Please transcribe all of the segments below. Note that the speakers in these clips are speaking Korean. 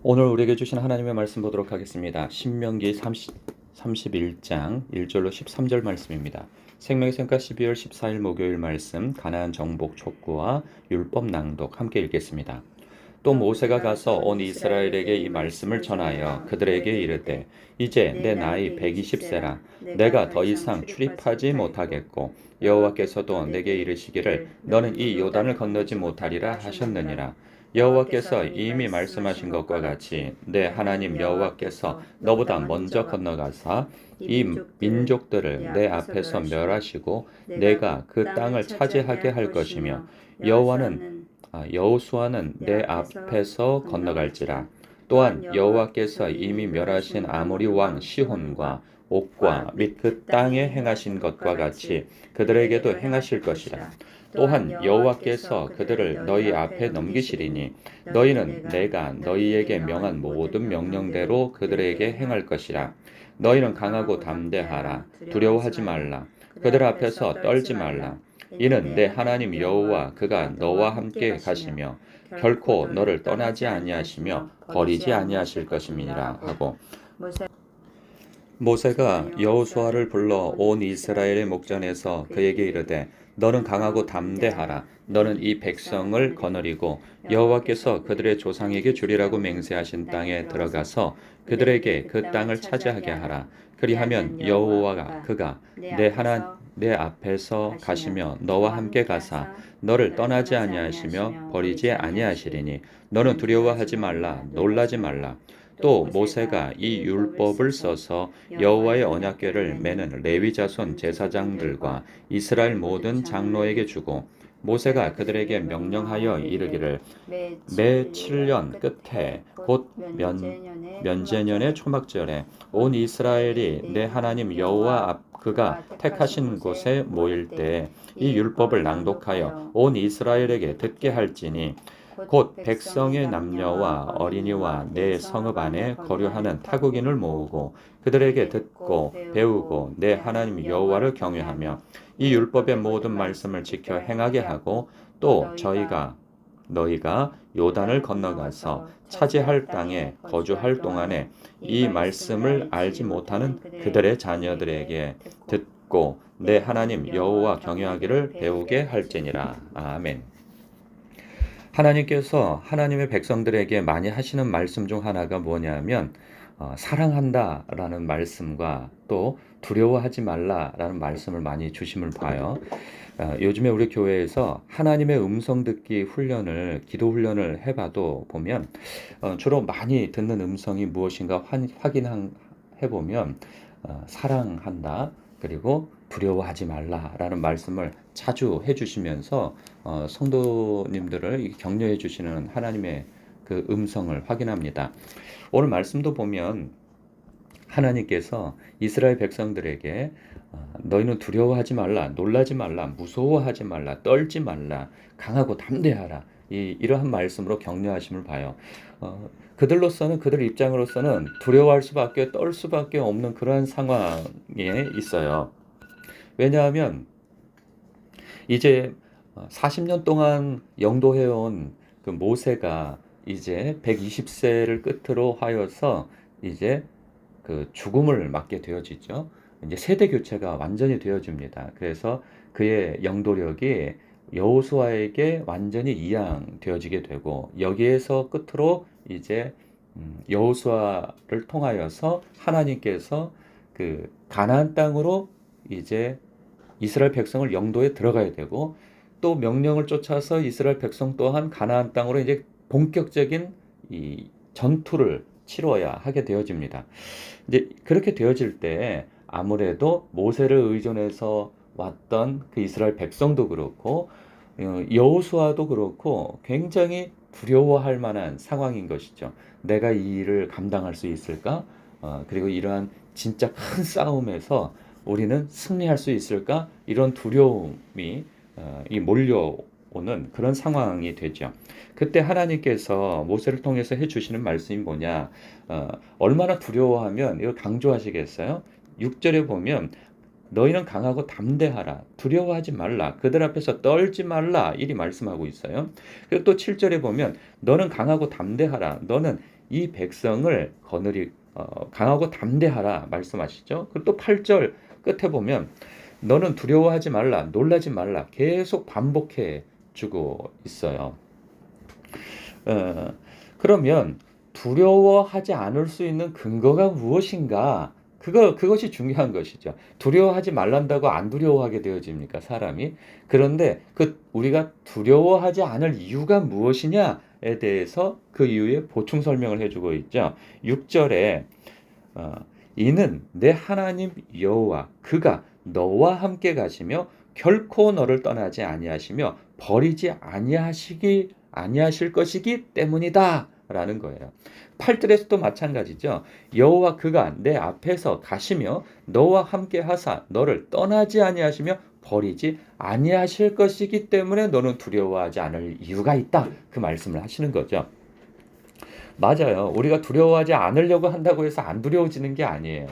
오늘 우리에게 주신 하나님의 말씀 보도록 하겠습니다. 신명기 31장 1절로 13절 말씀입니다. 생명의 샘가 12월 14일 목요일 말씀 가나안 정복 촉구와 율법 낭독 함께 읽겠습니다. 또 모세가 가서 온 이스라엘에게 이 말씀을 전하여 그들에게 이르되 이제 내 나이 120세라 내가 더 이상 출입하지 못하겠고 여호와께서도 내게 이르시기를 너는 이 요단을 건너지 못하리라 하셨느니라. 여호와께서 이미 말씀하신 것과 같이 내 하나님 여호와께서 너보다 먼저 건너가사 이 민족들을 내 앞에서 멸하시고 내가 그 땅을 차지하게 할 것이며 여호수아는 내 앞에서 건너갈지라. 또한 여호와께서 이미 멸하신 아모리 왕 시혼과 옥과 및 그 땅에 행하신 것과 같이 그들에게도 행하실 것이라. 또한 여호와께서 그들을 너희 앞에 넘기시리니 너희는 내가 너희에게 명한 모든 명령대로 그들에게 행할 것이라. 너희는 강하고 담대하라. 두려워하지 말라. 그들 앞에서 떨지 말라. 이는 내 하나님 여호와 그가 너와 함께 가시며 결코 너를 떠나지 아니하시며 버리지 아니하실 것임이니라 하고, 모세가 여호수아를 불러 온 이스라엘의 목전에서 그에게 이르되 너는 강하고 담대하라. 너는 이 백성을 거느리고 여호와께서 그들의 조상에게 주리라고 맹세하신 땅에 들어가서 그들에게 그 땅을 차지하게 하라. 그리하면 여호와가 그가 내 앞에서 가시며 너와 함께 가사 너를 떠나지 아니하시며 버리지 아니하시리니 너는 두려워하지 말라. 놀라지 말라. 또 모세가 이 율법을 써서 여호와의 언약궤를 매는 레위 자손 제사장들과 이스라엘 모든 장로에게 주고, 모세가 그들에게 명령하여 이르기를 매 7년 끝에 곧 면제년의 초막절에 온 이스라엘이 내 하나님 여호와 앞 그가 택하신 곳에 모일 때 이 율법을 낭독하여 온 이스라엘에게 듣게 할지니 곧 백성의 남녀와 어린이와 내 성읍 안에 거류하는 타국인을 모으고 그들에게 듣고 배우고 내 하나님 여호와를 경외하며 이 율법의 모든 말씀을 지켜 행하게 하고, 또 너희가 요단을 건너가서 차지할 땅에 거주할 동안에 이 말씀을 알지 못하는 그들의 자녀들에게 듣고 내 하나님 여호와 경외하기를 배우게 할지니라. 아멘. 하나님께서 하나님의 백성들에게 많이 하시는 말씀 중 하나가 뭐냐면 사랑한다라는 말씀과 또 두려워하지 말라라는 말씀을 많이 주심을 봐요. 요즘에 우리 교회에서 하나님의 음성 듣기 훈련을, 기도 훈련을 해봐도 보면 주로 많이 듣는 음성이 무엇인가 확인해보면 사랑한다, 그리고 두려워하지 말라라는 말씀을 자주 해주시면서 성도님들을 격려해 주시는 하나님의 그 음성을 확인합니다. 오늘 말씀도 보면 하나님께서 이스라엘 백성들에게 너희는 두려워하지 말라, 놀라지 말라, 무서워하지 말라, 떨지 말라, 강하고 담대하라, 이러한 말씀으로 격려하심을 봐요. 그들 입장으로서는 두려워할 수밖에, 떨 수밖에 없는 그러한 상황에 있어요. 왜냐하면 이제 40년 동안 영도해온 그 모세가 이제 120세를 끝으로 하여서 이제 그 죽음을 맞게 되어지죠. 이제 세대 교체가 완전히 되어집니다. 그래서 그의 영도력이 여호수아에게 완전히 이양되어지게 되고, 여기에서 끝으로 이제 여호수아를 통하여서 하나님께서 그 가나안 땅으로 이제 이스라엘 백성을 영도에 들어가야 되고, 또 명령을 쫓아서 이스라엘 백성 또한 가나안 땅으로 이제 본격적인 이 전투를 치러야 하게 되어집니다. 이제 그렇게 되어질 때 아무래도 모세를 의존해서 왔던 그 이스라엘 백성도 그렇고 여호수아도 그렇고 굉장히 두려워할 만한 상황인 것이죠. 내가 이 일을 감당할 수 있을까? 그리고 이러한 진짜 큰 싸움에서 우리는 승리할 수 있을까? 이런 두려움이 몰려오는 그런 상황이 되죠. 그때 하나님께서 모세를 통해서 해주시는 말씀이 뭐냐? 얼마나 두려워하면 이걸 강조하시겠어요? 6절에 보면 너희는 강하고 담대하라, 두려워하지 말라, 그들 앞에서 떨지 말라, 이리 말씀하고 있어요. 그리고 또 7절에 보면 너는 강하고 담대하라, 너는 이 백성을 강하고 담대하라 말씀하시죠. 그리고 또 8절 끝에 보면 너는 두려워하지 말라, 놀라지 말라 계속 반복해 주고 있어요. 그러면 두려워하지 않을 수 있는 근거가 무엇인가? 그것이 중요한 것이죠. 두려워하지 말란다고 안 두려워하게 되어집니까, 사람이? 그런데 우리가 두려워하지 않을 이유가 무엇이냐에 대해서 그 이유에 보충 설명을 해주고 있죠. 6절에 이는 내 하나님 여호와 그가 너와 함께 가시며 결코 너를 떠나지 아니하시며 버리지 아니하실 것이기 때문이다 라는 거예요. 8절에서도 마찬가지죠. 여호와 그가 내 앞에서 가시며 너와 함께 하사 너를 떠나지 아니하시며 버리지 아니하실 것이기 때문에 너는 두려워하지 않을 이유가 있다. 그 말씀을 하시는 거죠. 맞아요. 우리가 두려워하지 않으려고 한다고 해서 안 두려워지는 게 아니에요.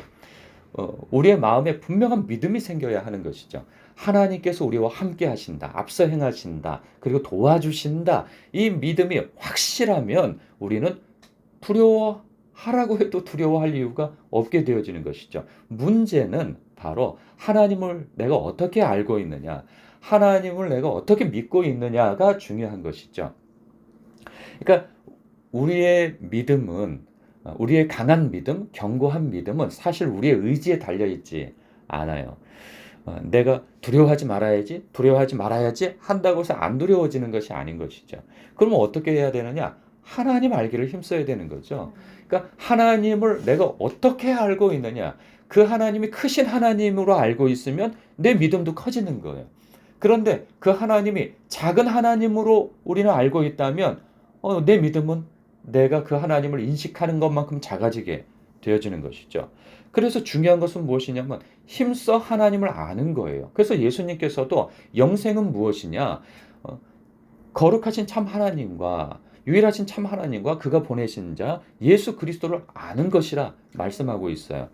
우리의 마음에 분명한 믿음이 생겨야 하는 것이죠. 하나님께서 우리와 함께 하신다. 앞서 행하신다. 그리고 도와주신다. 이 믿음이 확실하면 우리는 두려워하라고 해도 두려워할 이유가 없게 되어지는 것이죠. 문제는 바로 하나님을 내가 어떻게 알고 있느냐, 하나님을 내가 어떻게 믿고 있느냐가 중요한 것이죠. 그러니까 우리의 믿음은, 우리의 강한 믿음, 견고한 믿음은 사실 우리의 의지에 달려있지 않아요. 내가 두려워하지 말아야지 한다고 해서 안 두려워지는 것이 아닌 것이죠. 그러면 어떻게 해야 되느냐? 하나님 알기를 힘써야 되는 거죠. 그러니까 하나님을 내가 어떻게 알고 있느냐? 그 하나님이 크신 하나님으로 알고 있으면 내 믿음도 커지는 거예요. 그런데 그 하나님이 작은 하나님으로 우리는 알고 있다면 내 믿음은 내가 그 하나님을 인식하는 것만큼 작아지게 되어지는 것이죠. 그래서 중요한 것은 무엇이냐면 힘써 하나님을 아는 거예요. 그래서 예수님께서도 영생은 무엇이냐? 거룩하신 참 하나님과 유일하신 참 하나님과 그가 보내신 자 예수 그리스도를 아는 것이라 말씀하고 있어요.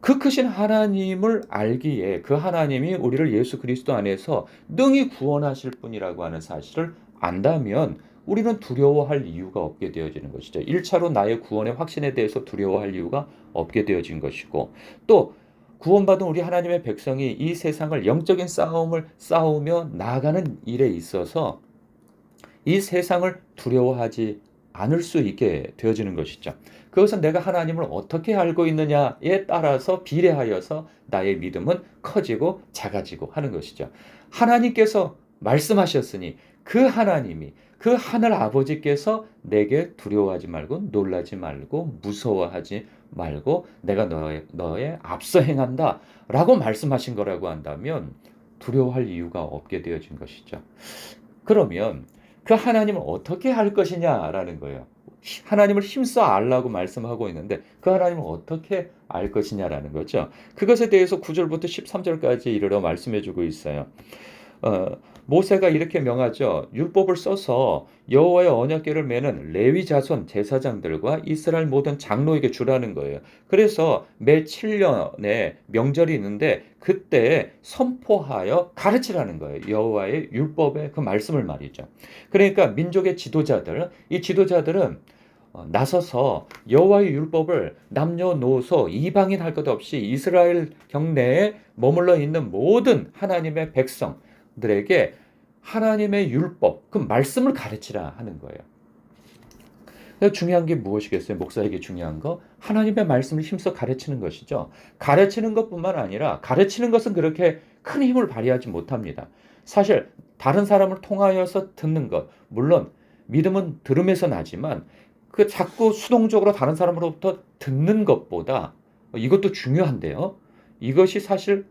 그 크신 하나님을 알기에 그 하나님이 우리를 예수 그리스도 안에서 능히 구원하실 분이라고 하는 사실을 안다면 우리는 두려워할 이유가 없게 되어지는 것이죠. 1차로 나의 구원의 확신에 대해서 두려워할 이유가 없게 되어진 것이고, 또 구원받은 우리 하나님의 백성이 이 세상을 영적인 싸움을 싸우며 나아가는 일에 있어서 이 세상을 두려워하지 않을 수 있게 되어지는 것이죠. 그것은 내가 하나님을 어떻게 알고 있느냐에 따라서 비례하여서 나의 믿음은 커지고 작아지고 하는 것이죠. 하나님께서 말씀하셨으니 그 하나님이, 그 하늘 아버지께서 내게 두려워하지 말고 놀라지 말고 무서워하지 말고 내가 너의 앞서 행한다 라고 말씀하신 거라고 한다면 두려워할 이유가 없게 되어진 것이죠. 그러면 그 하나님을 어떻게 할 것이냐라는 거예요. 하나님을 힘써 알라고 말씀하고 있는데 그 하나님을 어떻게 알 것이냐라는 거죠. 그것에 대해서 9절부터 13절까지 이르러 말씀해 주고 있어요. 모세가 이렇게 명하죠. 율법을 써서 여호와의 언약궤를 매는 레위 자손 제사장들과 이스라엘 모든 장로에게 주라는 거예요. 그래서 매 7년에 명절이 있는데 그때 선포하여 가르치라는 거예요. 여호와의 율법의 그 말씀을 말이죠. 그러니까 민족의 지도자들, 이 지도자들은 나서서 여호와의 율법을 남녀노소 이방인 할 것 없이 이스라엘 경내에 머물러 있는 모든 하나님의 백성들에게 하나님의 율법, 그 말씀을 가르치라 하는 거예요. 중요한 게 무엇이겠어요? 목사에게 중요한 거? 하나님의 말씀을 힘써 가르치는 것이죠. 가르치는 것뿐만 아니라 가르치는 것은 그렇게 큰 힘을 발휘하지 못합니다. 사실 다른 사람을 통하여서 듣는 것, 물론 믿음은 들음에서 나지만 그 자꾸 수동적으로 다른 사람으로부터 듣는 것보다 이것도 중요한데요. 이것이 사실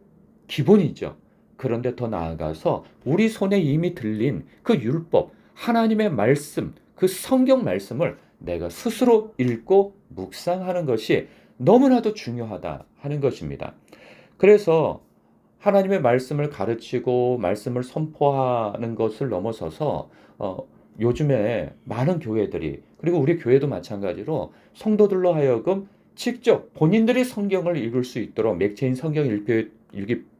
기본이죠. 그런데 더 나아가서 우리 손에 이미 들린 그 율법, 하나님의 말씀, 그 성경 말씀을 내가 스스로 읽고 묵상하는 것이 너무나도 중요하다 하는 것입니다. 그래서 하나님의 말씀을 가르치고 말씀을 선포하는 것을 넘어서서 요즘에 많은 교회들이, 그리고 우리 교회도 마찬가지로 성도들로 하여금 직접 본인들이 성경을 읽을 수 있도록 맥체인 성경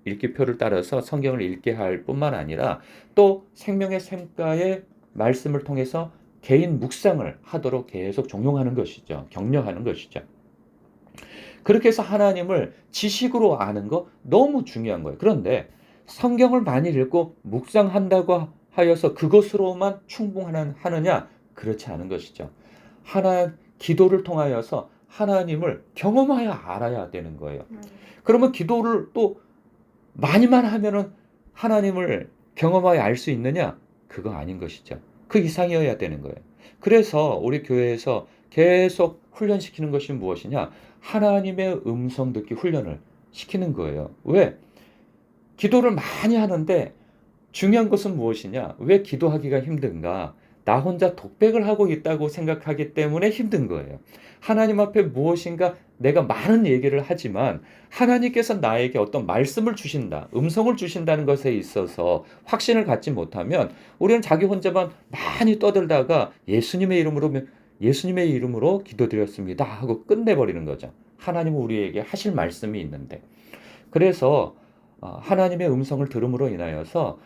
읽기표를 따라서 성경을 읽게 할 뿐만 아니라 또 생명의 샘가의 말씀을 통해서 개인 묵상을 하도록 계속 종용하는 것이죠. 격려하는 것이죠. 그렇게 해서 하나님을 지식으로 아는 거 너무 중요한 거예요. 그런데 성경을 많이 읽고 묵상한다고 하여서 그것으로만 충분하느냐? 그렇지 않은 것이죠. 기도를 통하여서 하나님을 경험하여 알아야 되는 거예요. 그러면 기도를 또 많이만 하면은 하나님을 경험하여 알 수 있느냐? 그거 아닌 것이죠. 그 이상이어야 되는 거예요. 그래서 우리 교회에서 계속 훈련시키는 것이 무엇이냐? 하나님의 음성 듣기 훈련을 시키는 거예요. 왜? 기도를 많이 하는데 중요한 것은 무엇이냐? 왜 기도하기가 힘든가? 나 혼자 독백을 하고 있다고 생각하기 때문에 힘든 거예요. 하나님 앞에 무엇인가 내가 많은 얘기를 하지만 하나님께서 나에게 어떤 말씀을 주신다, 음성을 주신다는 것에 있어서 확신을 갖지 못하면 우리는 자기 혼자만 많이 떠들다가 예수님의 이름으로 기도드렸습니다 하고 끝내버리는 거죠. 하나님은 우리에게 하실 말씀이 있는데. 그래서 하나님의 음성을 들음으로 인하여서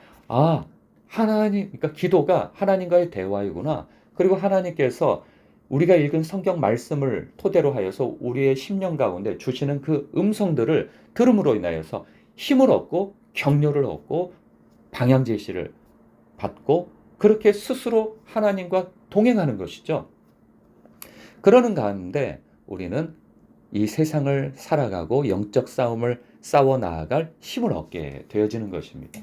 그러니까 기도가 하나님과의 대화이구나. 그리고 하나님께서 우리가 읽은 성경 말씀을 토대로 하여서 우리의 심령 가운데 주시는 그 음성들을 들음으로 인하여서 힘을 얻고 격려를 얻고 방향 제시를 받고 그렇게 스스로 하나님과 동행하는 것이죠. 그러는 가운데 우리는 이 세상을 살아가고 영적 싸움을 싸워 나아갈 힘을 얻게 되어지는 것입니다.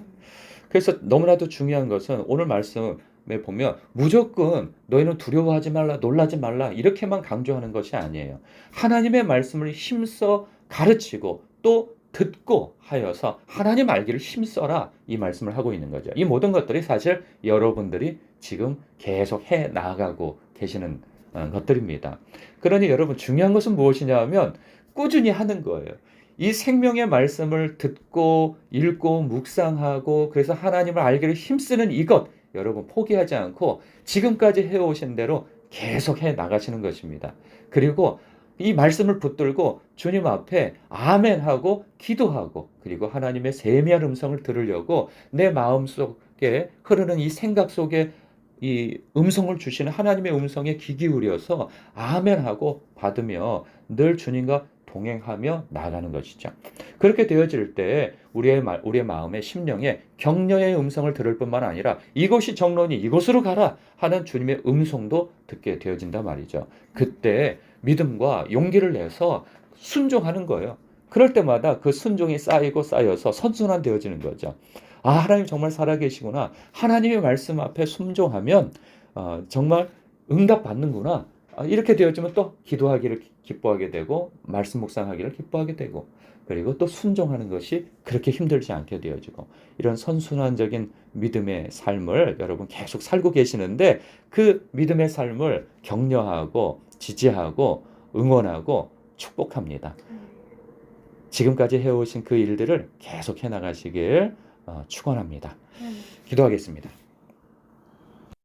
그래서 너무나도 중요한 것은 오늘 말씀에 보면 무조건 너희는 두려워하지 말라, 놀라지 말라 이렇게만 강조하는 것이 아니에요. 하나님의 말씀을 힘써 가르치고 또 듣고 하여서 하나님 알기를 힘써라 이 말씀을 하고 있는 거죠. 이 모든 것들이 사실 여러분들이 지금 계속 해 나가고 계시는 것들입니다. 그러니 여러분 중요한 것은 무엇이냐 하면 꾸준히 하는 거예요. 이 생명의 말씀을 듣고 읽고 묵상하고 그래서 하나님을 알기를 힘쓰는 이것 여러분 포기하지 않고 지금까지 해오신 대로 계속 해 나가시는 것입니다. 그리고 이 말씀을 붙들고 주님 앞에 아멘하고 기도하고 그리고 하나님의 세미한 음성을 들으려고 내 마음속에 흐르는 이 생각 속에 이 음성을 주시는 하나님의 음성에 귀 기울여서 아멘하고 받으며 늘 주님과 동행하며 나아가는 것이죠. 그렇게 되어질 때 우리의 마음의 심령에 격려의 음성을 들을 뿐만 아니라 이것이 정론이 이곳으로 가라 하는 주님의 음성도 듣게 되어진단 말이죠. 그때 믿음과 용기를 내서 순종하는 거예요. 그럴 때마다 그 순종이 쌓이고 쌓여서 선순환 되어지는 거죠. 하나님 정말 살아계시구나. 하나님의 말씀 앞에 순종하면 정말 응답 받는구나. 이렇게 되어지면 또 기도하기를 기뻐하게 되고 말씀 묵상하기를 기뻐하게 되고 그리고 또 순종하는 것이 그렇게 힘들지 않게 되어지고 이런 선순환적인 믿음의 삶을 여러분 계속 살고 계시는데 그 믿음의 삶을 격려하고 지지하고 응원하고 축복합니다. 지금까지 해오신 그 일들을 계속 해나가시길 축원합니다. 기도하겠습니다.